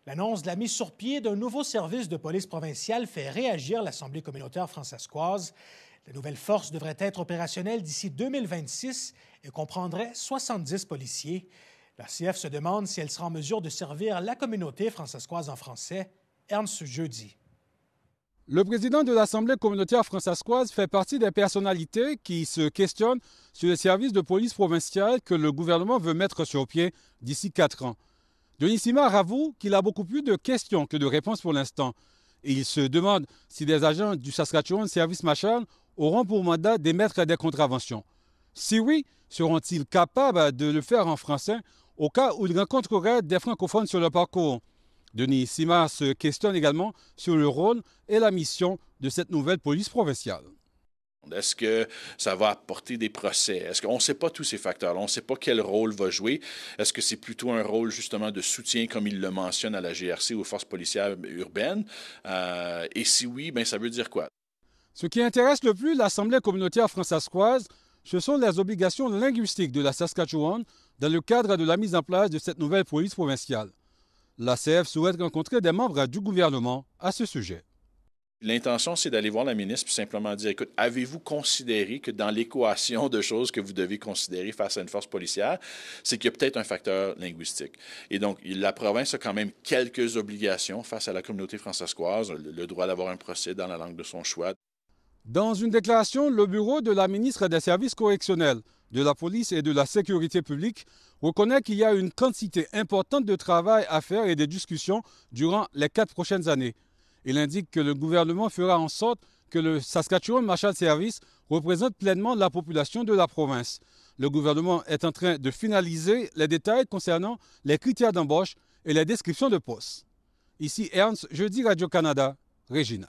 L'annonce de la mise sur pied d'un nouveau service de police provinciale fait réagir l'Assemblée communautaire fransaskoise. La nouvelle force devrait être opérationnelle d'ici 2026 et comprendrait 70 policiers. L'ACF se demande si elle sera en mesure de servir la communauté fransaskoise en français. Ernst Jeudi. Le président de l'Assemblée communautaire fransaskoise fait partie des personnalités qui se questionnent sur les services de police provinciale que le gouvernement veut mettre sur pied d'ici 4 ans. Denis Simard avoue qu'il a beaucoup plus de questions que de réponses pour l'instant. Et il se demande si des agents du Saskatchewan Service Marshal auront pour mandat d'émettre des contraventions. Si oui, seront-ils capables de le faire en français au cas où ils rencontreraient des francophones sur leur parcours? Denis Simard se questionne également sur le rôle et la mission de cette nouvelle police provinciale. Est-ce que ça va apporter des procès? Est-ce qu'on ne sait pas tous ces facteurs-là? On ne sait pas quel rôle va jouer. Est-ce que c'est plutôt un rôle justement de soutien, comme il le mentionne à la GRC, aux forces policières urbaines? Et si oui, bien, ça veut dire quoi? Ce qui intéresse le plus l'Assemblée communautaire fransaskoise, ce sont les obligations linguistiques de la Saskatchewan dans le cadre de la mise en place de cette nouvelle police provinciale. L'ACF souhaite rencontrer des membres du gouvernement à ce sujet. L'intention, c'est d'aller voir la ministre et simplement dire, écoute, avez-vous considéré que dans l'équation de choses que vous devez considérer face à une force policière, c'est qu'il y a peut-être un facteur linguistique. Et donc, la province a quand même quelques obligations face à la communauté fransaskoise, le droit d'avoir un procès dans la langue de son choix. Dans une déclaration, le bureau de la ministre des Services correctionnels, de la police et de la sécurité publique reconnaît qu'il y a une quantité importante de travail à faire et de discussions durant les 4 prochaines années. Il indique que le gouvernement fera en sorte que le Saskatchewan Marshal Service représente pleinement la population de la province. Le gouvernement est en train de finaliser les détails concernant les critères d'embauche et les descriptions de postes. Ici Ernst Jeudi, Radio-Canada, Regina.